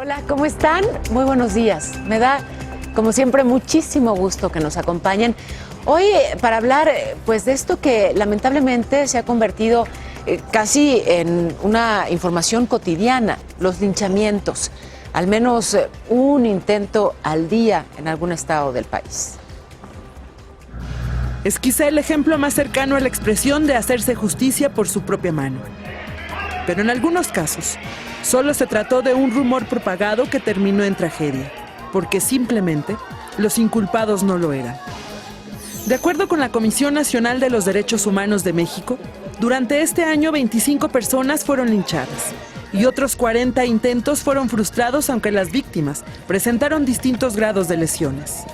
Hola, ¿cómo están? Muy buenos días. Me da, como siempre, muchísimo gusto que nos acompañen. Hoy para hablar pues, de esto que lamentablemente se ha convertido casi en una información cotidiana, los linchamientos. Al menos un intento al día en algún estado del país. Es quizá el ejemplo más cercano a la expresión de hacerse justicia por su propia mano. Pero en algunos casos, solo se trató de un rumor propagado que terminó en tragedia, porque simplemente los inculpados no lo eran. De acuerdo con la Comisión Nacional de los Derechos Humanos de México, durante este año 25 personas fueron linchadas y otros 40 intentos fueron frustrados, aunque las víctimas presentaron distintos grados de lesiones.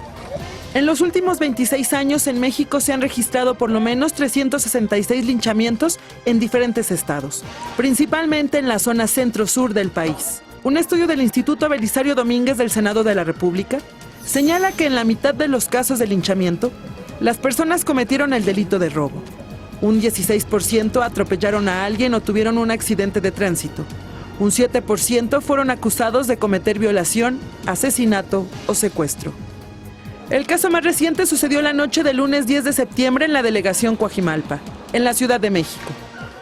En los últimos 26 años en México se han registrado por lo menos 366 linchamientos en diferentes estados, principalmente en la zona centro-sur del país. Un estudio del Instituto Belisario Domínguez del Senado de la República señala que en la mitad de los casos de linchamiento, las personas cometieron el delito de robo. Un 16% atropellaron a alguien o tuvieron un accidente de tránsito. Un 7% fueron acusados de cometer violación, asesinato o secuestro. El caso más reciente sucedió la noche del lunes 10 de septiembre en la delegación Coajimalpa, en la Ciudad de México,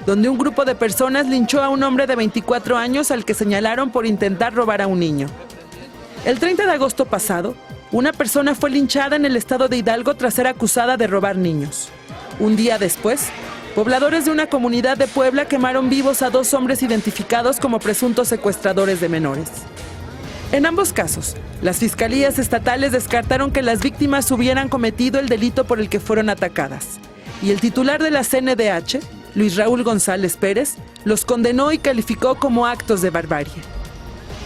donde un grupo de personas linchó a un hombre de 24 años al que señalaron por intentar robar a un niño. El 30 de agosto pasado, una persona fue linchada en el estado de Hidalgo tras ser acusada de robar niños. Un día después, pobladores de una comunidad de Puebla quemaron vivos a 2 hombres identificados como presuntos secuestradores de menores. En ambos casos, las fiscalías estatales descartaron que las víctimas hubieran cometido el delito por el que fueron atacadas, y el titular de la CNDH, Luis Raúl González Pérez, los condenó y calificó como actos de barbarie.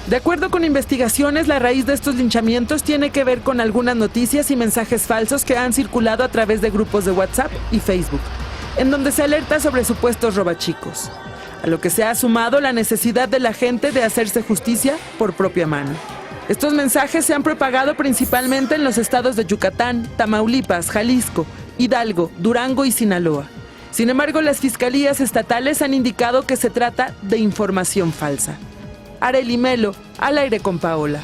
De acuerdo con investigaciones, la raíz de estos linchamientos tiene que ver con algunas noticias y mensajes falsos que han circulado a través de grupos de WhatsApp y Facebook, en donde se alerta sobre supuestos robachicos, a lo que se ha sumado la necesidad de la gente de hacerse justicia por propia mano. Estos mensajes se han propagado principalmente en los estados de Yucatán, Tamaulipas, Jalisco, Hidalgo, Durango y Sinaloa. Sin embargo, las fiscalías estatales han indicado que se trata de información falsa. Arely Melo, al aire con Paola.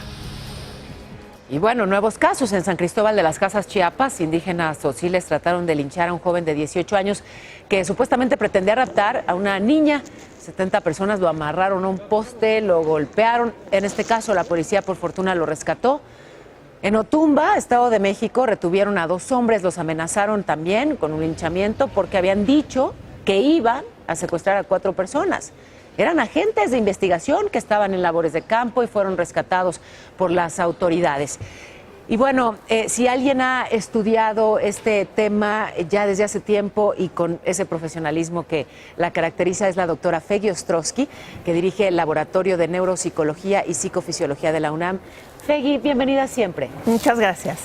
Y bueno, nuevos casos en San Cristóbal de las Casas, Chiapas. Indígenas tzotzíles trataron de linchar a un joven de 18 años que supuestamente pretendía raptar a una niña. 70 personas lo amarraron a un poste, lo golpearon. En este caso, la policía, por fortuna, lo rescató. En Otumba, Estado de México, retuvieron a 2 hombres. Los amenazaron también con un linchamiento porque habían dicho que iban a secuestrar a 4 personas. Eran agentes de investigación que estaban en labores de campo y fueron rescatados por las autoridades. Y bueno, si alguien ha estudiado este tema ya desde hace tiempo y con ese profesionalismo que la caracteriza, es la doctora Feggy Ostrowski, que dirige el Laboratorio de Neuropsicología y Psicofisiología de la UNAM. Feggy, bienvenida siempre. Muchas gracias.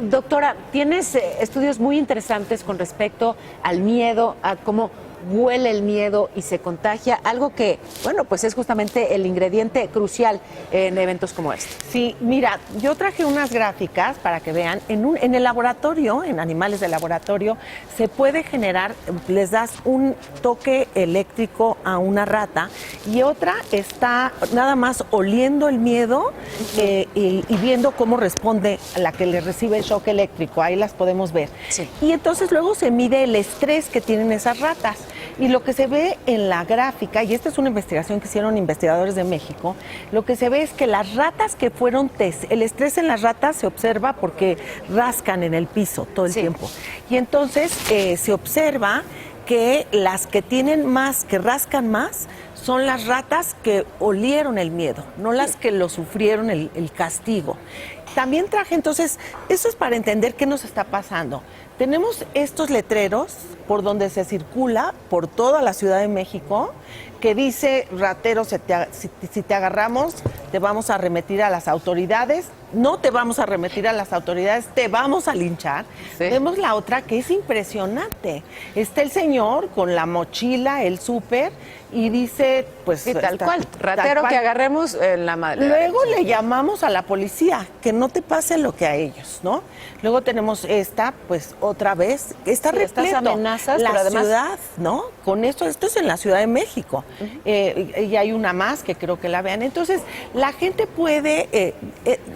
Doctora, tienes estudios muy interesantes con respecto al miedo, a cómo huele el miedo y se contagia, algo que, bueno, pues es justamente el ingrediente crucial en eventos como este. Sí, mira, yo traje unas gráficas para que vean, en el laboratorio, en animales de laboratorio, se puede generar, les das un toque eléctrico a una rata y otra está nada más oliendo el miedo y viendo cómo responde a la que le recibe el shock eléctrico, ahí las podemos ver. Sí. Y entonces luego se mide el estrés que tienen esas ratas. Y lo que se ve en la gráfica, y esta es una investigación que hicieron investigadores de México, lo que se ve es que las ratas que fueron el estrés en las ratas se observa porque rascan en el piso todo el tiempo. Y entonces se observa que las que tienen más, que rascan más, son las ratas que olieron el miedo, no las que lo sufrieron el castigo. También traje, entonces, eso es para entender qué nos está pasando. Tenemos estos letreros por donde se circula por toda la Ciudad de México que dice, ratero, si te agarramos, te vamos a remitir a las autoridades. No te vamos a remitir a las autoridades, te vamos a linchar. Sí. Vemos la otra que es impresionante. Está el señor con la mochila, el súper, y dice, pues... Sí, tal cual, ratero tal cual. Que agarremos en la madre. Luego le llamamos a la policía, que no te pase lo que a ellos, ¿no? Luego tenemos esta, pues otra vez, está Sí, estas repleto. amenazas, la pero además... ciudad, ¿no? Con esto es en la Ciudad de México. Y hay una más que creo que la vean. Entonces, la gente puede,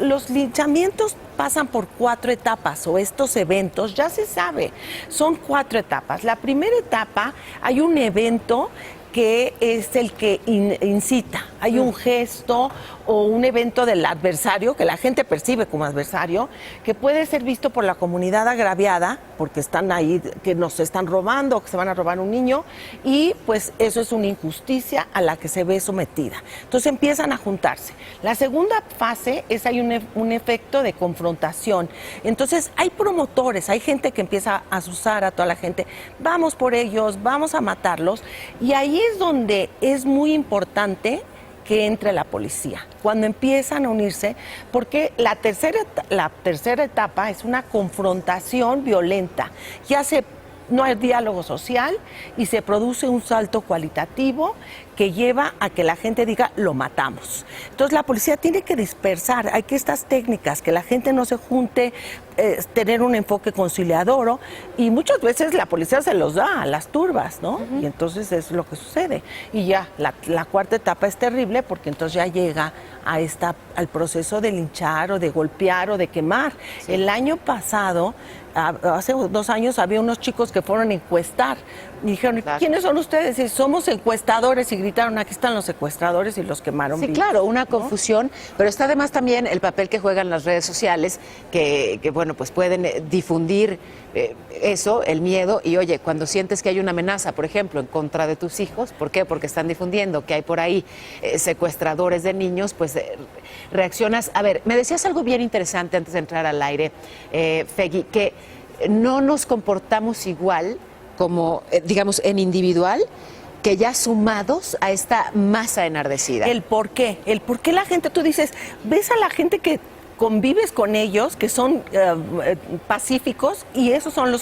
los linchamientos pasan por 4 etapas, o estos eventos, ya se sabe, son 4 etapas. La primera etapa, hay un evento que es el que incita. Hay un gesto o un evento del adversario, que la gente percibe como adversario, que puede ser visto por la comunidad agraviada, porque están ahí, que nos están robando, que se van a robar un niño, y pues eso es una injusticia a la que se ve sometida. Entonces empiezan a juntarse. La segunda fase es hay un efecto de confrontación. Entonces hay promotores, hay gente que empieza a asusar a toda la gente, vamos por ellos, vamos a matarlos, y ahí es donde es muy importante que entre la policía, cuando empiezan a unirse, porque la tercera etapa es una confrontación violenta. No hay diálogo social y se produce un salto cualitativo que lleva a que la gente diga, lo matamos. Entonces la policía tiene que dispersar, hay que estas técnicas, que la gente no se junte, tener un enfoque conciliador, y muchas veces la policía se los da a las turbas, ¿no? Y entonces es lo que sucede. Y ya, la cuarta etapa es terrible, porque entonces ya llega al proceso de linchar o de golpear o de quemar. Sí. El año pasado, hace 2 años, había unos chicos que fueron a encuestar. Y dijeron, claro, ¿quiénes son ustedes? Y somos encuestadores, y gritaron, aquí están los secuestradores, y los quemaron. Sí, claro, una confusión, pero está además también el papel que juegan las redes sociales, que bueno, pues pueden difundir eso, el miedo, y oye, cuando sientes que hay una amenaza, por ejemplo, en contra de tus hijos, ¿por qué? Porque están difundiendo que hay por ahí secuestradores de niños, pues reaccionas. A ver, me decías algo bien interesante antes de entrar al aire, Fegui, que no nos comportamos igual como, digamos, en individual, que ya sumados a esta masa enardecida. El por qué la gente, tú dices, ves a la gente que convives con ellos, que son pacíficos, y esos son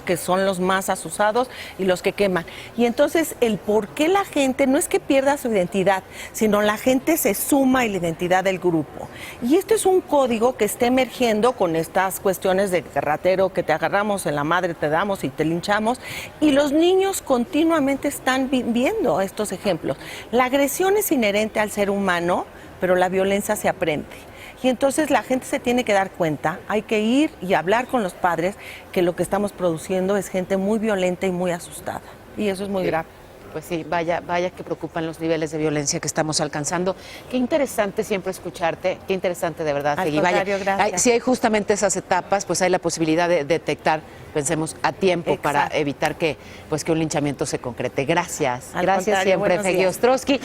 los más asusados y los que queman. Y entonces el por qué la gente no es que pierda su identidad, sino la gente se suma a la identidad del grupo. Y esto es un código que está emergiendo con estas cuestiones de ratero, que te agarramos en la madre, te damos y te linchamos, y los niños continuamente están viendo estos ejemplos. La agresión es inherente al ser humano, pero la violencia se aprende. Y entonces la gente se tiene que dar cuenta, hay que ir y hablar con los padres, que lo que estamos produciendo es gente muy violenta y muy asustada. Y eso es muy grave. Pues sí, vaya que preocupan los niveles de violencia que estamos alcanzando. Qué interesante siempre escucharte, qué interesante de verdad, Fegui. Gracias. Si hay justamente esas etapas, pues hay la posibilidad de detectar, pensemos, a tiempo. Exacto. Para evitar que un linchamiento se concrete. Gracias siempre, Fegui Ostrowski.